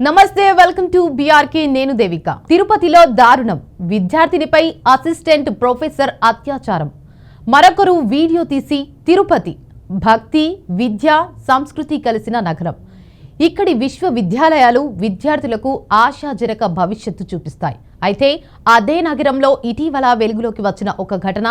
నమస్తే, welcome to BRK. నేను దేవిక. తిరుపతిలో దారుణం. విద్యార్థినిపై అసిస్టెంట్ ప్రొఫెసర్ అత్యాచారం. మరొకరు వీడియో తీసి తిరుపతి భక్తి, విద్య, సంస్కృతి కలిసిన నగరం. ఇక్కడి విశ్వవిద్యాలయాలు విద్యార్థులకు ఆశాజనక భవిష్యత్తు చూపిస్తాయి. అయితే అదే నగరంలో ఇటీవల వెలుగులోకి వచ్చిన ఒక ఘటన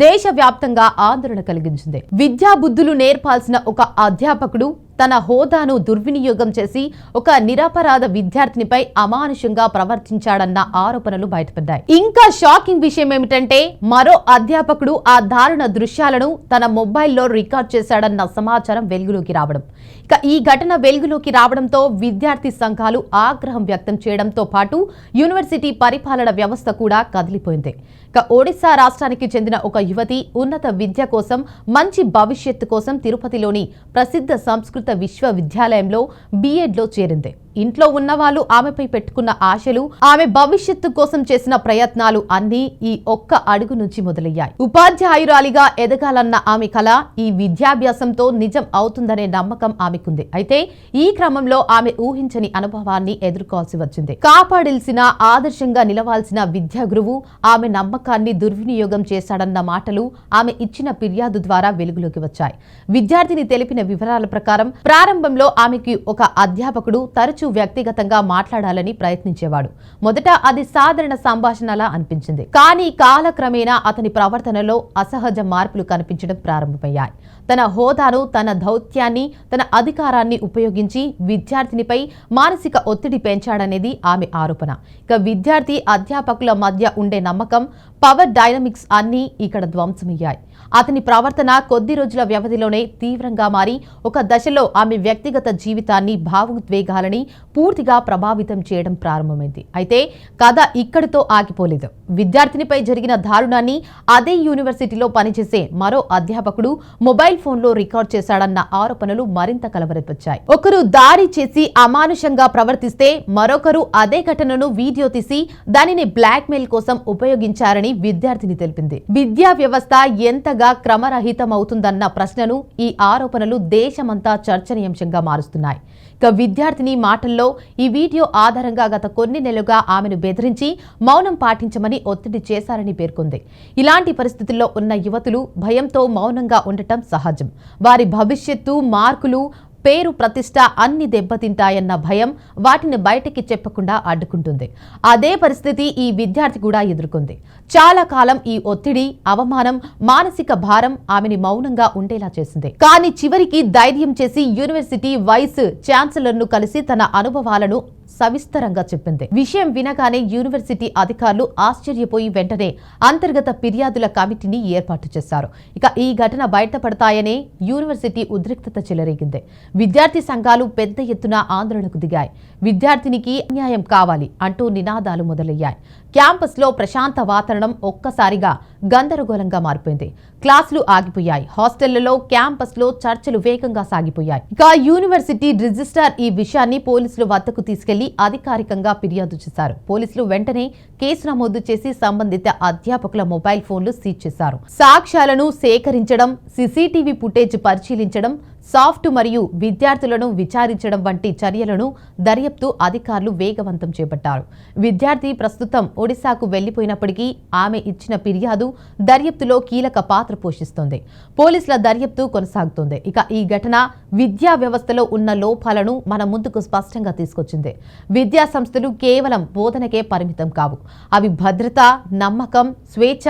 దేశవ్యాప్తంగా ఆందోళన కలిగించింది. విద్యా బుద్ధులు నేర్పాల్సిన ఒక అధ్యాపకుడు తన హోదాను దుర్వినియోగం చేసి ఒక నిరపరాధ విద్యార్థినిపై అమానుషంగా ప్రవర్తించాడన్న ఆరోపణలు బయటపడ్డాయి. ఇంకా షాకింగ్ విషయం ఏమిటంటే, మరో అధ్యాపకుడు ఆ దారుణ దృశ్యాలను తన మొబైల్లో రికార్డ్ చేశాడన్న సమాచారం వెలుగులోకి రావడం. ఇక ఈ ఘటన వెలుగులోకి రావడంతో విద్యార్థి సంఘాలు ఆగ్రహం వ్యక్తం చేయడంతో పాటు యూనివర్సిటీ పరిపాలన వ్యవస్థ కూడా కదిలిపోయింది. ఇక ఒడిశా రాష్ట్రానికి చెందిన ఒక యువతి ఉన్నత విద్య కోసం, మంచి భవిష్యత్తు కోసం తిరుపతిలోని ప్రసిద్ధ సంస్కృత విశ్వవిద్యాలయంలో బీఎడ్లో చేరింది. ఇంట్లో ఉన్న వాళ్ళు ఆమెపై పెట్టుకున్న ఆశలు, ఆమె భవిష్యత్తు కోసం చేసిన ప్రయత్నాలు అన్నీ ఈ ఒక్క అడుగు నుంచి మొదలయ్యాయి. ఉపాధ్యాయురాలిగా ఎదగాలన్న ఆమె కల ఈ విద్యాభ్యాసంతో నిజం అవుతుందనే నమ్మకం ఆమెకుంది. అయితే ఈ క్రమంలో ఆమె ఊహించని అనుభవాన్ని ఎదుర్కోవాల్సి వచ్చింది. కాపాడాల్సిన, ఆదర్శంగా నిలవాల్సిన విద్యా గురువు ఆమె నమ్మకాన్ని దుర్వినియోగం చేశాడన్న మాటలు ఆమె ఇచ్చిన ఫిర్యాదు ద్వారా వెలుగులోకి వచ్చాయి. విద్యార్థిని తెలిపిన వివరాల ప్రకారం ప్రారంభంలో ఆమెకి ఒక అధ్యాపకుడు తరచూ వ్యక్తిగతంగా మాట్లాడాలని ప్రయత్నించేవాడు. మొదట అది సాధారణ సంభాషణలా అనిపించింది. కానీ కాలక్రమేణా అతని ప్రవర్తనలో అసహజ మార్పులు కనిపించడం ప్రారంభమయ్యాయి. తన హోదాను, తన దౌత్యాన్ని, తన అధికారాన్ని ఉపయోగించి విద్యార్థినిపై మానసిక ఒత్తిడి పెంచాడనేది ఆమె ఆరోపణ. ఇక విద్యార్థి, అధ్యాపకుల మధ్య ఉండే నమ్మకం, పవర్ డైనమిక్స్ అన్నీ ఇక్కడ ధ్వంసమయ్యాయి. అతని ప్రవర్తన కొద్ది రోజుల వ్యవధిలోనే తీవ్రంగా మారి ఒక దశలో ఆమె వ్యక్తిగత జీవితాన్ని, భావోద్వేగాలని పూర్తిగా ప్రభావితం చేయడం ప్రారంభమైంది. అయితే కథ ఇక్కడితో ఆగిపోలేదు. విద్యార్థినిపై జరిగిన దారుణాన్ని అదే యూనివర్సిటీలో పనిచేసే మరో అధ్యాపకుడు మొబైల్ ఫోన్లో రికార్డ్ చేశాడన్న ఆరోపణలు మరింత కలవరపరిచాయి. ఒకరు దాడి చేసి అమానుషంగా ప్రవర్తిస్తే, మరొకరు అదే ఘటనను వీడియో తీసి దానిని బ్లాక్మెయిల్ కోసం ఉపయోగించారని విద్యార్థిని తెలిపింది. విద్యా వ్యవస్థ ఎంతగా క్రమరహితమవుతుందన్న ప్రశ్నను ఈ ఆరోపణలు దేశమంతా చర్చనీయాంశంగా మారుస్తున్నాయి. ఇక విద్యార్థిని మాటల్లో ఈ వీడియో ఆధారంగా గత కొన్ని నెలలుగా ఆమెను బెదిరించి మౌనం పాటించమని ఒత్తిడి చేశారని పేర్కొంది. ఇలాంటి పరిస్థితుల్లో ఉన్న యువతులు భయంతో మౌనంగా ఉండటం సహజం. వారి భవిష్యత్తు, మార్కులు, పేరు, ప్రతిష్ట అన్ని దెబ్బతింటాయన్న భయం వాటిని బయటికి చెప్పకుండా అడ్డుకుంటుంది. అదే పరిస్థితి ఈ విద్యార్థి కూడా ఎదుర్కొంది. చాలా కాలం ఈ ఒత్తిడి, అవమానం, మానసిక భారం ఆమెని మౌనంగా ఉండేలా చేసింది. కానీ చివరికి ధైర్యం చేసి యూనివర్సిటీ వైస్ ఛాన్సలర్ను కలిసి తన అనుభవాలను సవిస్తరంగా చెప్పింది. విషయం వినగానే యూనివర్సిటీ అధికారులు ఆశ్చర్యపోయి వెంటనే అంతర్గత ఫిర్యాదుల కమిటీని ఏర్పాటు చేశారు. ఇక ఈ ఘటన బయటపడతాయనే యూనివర్సిటీ ఉద్రిక్తత చెలరేగింది. విద్యార్థి సంఘాలు పెద్ద ఎత్తున ఆందోళనకు దిగాయి. విద్యార్థినికి న్యాయం కావాలి అంటూ నినాదాలు మొదలయ్యాయి. క్యాంపస్లో ప్రశాంత వాతావరణం ఒక్కసారిగా గందరగోళంగా మారిపోయింది. క్లాసులు ఆగిపోయాయి. హాస్టళ్లలో, క్యాంపస్లో చర్చలు వేగంగా సాగిపోయాయి. ఇక యూనివర్సిటీ రిజిస్ట్రార్ ఈ విషయాన్ని పోలీసుల వద్దకు తీసుకెళ్లి అధికారికంగా ఫిర్యాదు చేశారు. పోలీసులు వెంటనే కేసు నమోదు చేసి సంబంధిత అధ్యాపకుల మొబైల్ ఫోన్లు సీజ్ చేశారు. సాక్ష్యాలను సేకరించడం, సీసీటీవీ ఫుటేజ్ పరిశీలించడం, సాఫ్ట్ మరియు విద్యార్థులను విచారించడం వంటి చర్యలను దర్యాప్తు అధికారులు వేగవంతం చేపట్టారు. విద్యార్థి ప్రస్తుతం ఒడిశాకు వెళ్లిపోయినప్పటికీ ఆమె ఇచ్చిన ఫిర్యాదు దర్యాప్తులో కీలక పాత్ర పోషిస్తోంది. పోలీసుల దర్యాప్తు కొనసాగుతోంది. ఇక ఈ ఘటన విద్యా వ్యవస్థలో ఉన్న లోపాలను మన ముందుకు స్పష్టంగా తీసుకొచ్చింది. విద్యా సంస్థలు కేవలం బోధనకే పరిమితం కావు. అవి భద్రత, నమ్మకం, స్వేచ్ఛ,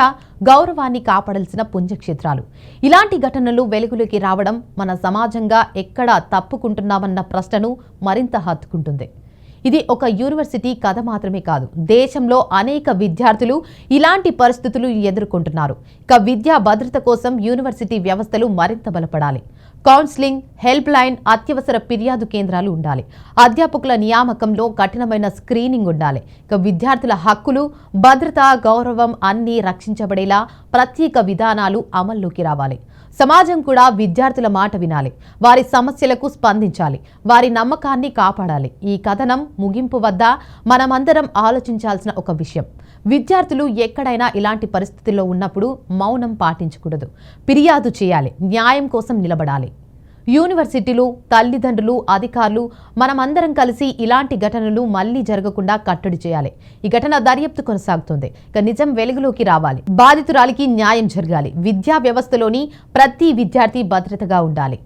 గౌరవాన్ని కాపాడాల్సిన పుణ్యక్షేత్రాలు. ఇలాంటి ఘటనలు వెలుగులోకి రావడం మన సమాజంగా ఎక్కడ తప్పుకుంటున్నామన్న ప్రశ్నను మరింత హత్తుకుంటుంది. ఇది ఒక యూనివర్సిటీ కథ మాత్రమే కాదు. దేశంలో అనేక విద్యార్థులు ఇలాంటి పరిస్థితులు ఎదుర్కొంటున్నారు. ఇక విద్యా భద్రత కోసం యూనివర్సిటీ వ్యవస్థలు మరింత బలపడాలి. కౌన్సిలింగ్, హెల్ప్ లైన్, అత్యవసర ఫిర్యాదు కేంద్రాలు ఉండాలి. అధ్యాపకుల నియామకంలో కఠినమైన స్క్రీనింగ్ ఉండాలి. ఇక విద్యార్థుల హక్కులు, భద్రత, గౌరవం అన్నీ రక్షించబడేలా ప్రత్యేక విధానాలు అమల్లోకి రావాలి. సమాజం కూడా విద్యార్థుల మాట వినాలి. వారి సమస్యలకు స్పందించాలి. వారి నమ్మకాన్ని కాపాడాలి. ఈ కథనం ముగింపు వద్ద మనమందరం ఆలోచించాల్సిన ఒక విషయం: విద్యార్థులు ఎక్కడైనా ఇలాంటి పరిస్థితుల్లో ఉన్నప్పుడు మౌనం పాటించకూడదు. ఫిర్యాదు చేయాలి. న్యాయం కోసం నిలబడాలి. యూనివర్సిటీలు, తల్లిదండ్రులు, అధికారులు మనమందరం కలిసి ఇలాంటి ఘటనలు మళ్లీ జరగకుండా కట్టడి చేయాలి. ఈ ఘటన దర్యాప్తు కొనసాగుతుంది. ఇక నిజం వెలుగులోకి రావాలి. బాధితురాలికి న్యాయం జరగాలి. విద్యా వ్యవస్థలోని ప్రతి విద్యార్థి భద్రతగా ఉండాలి.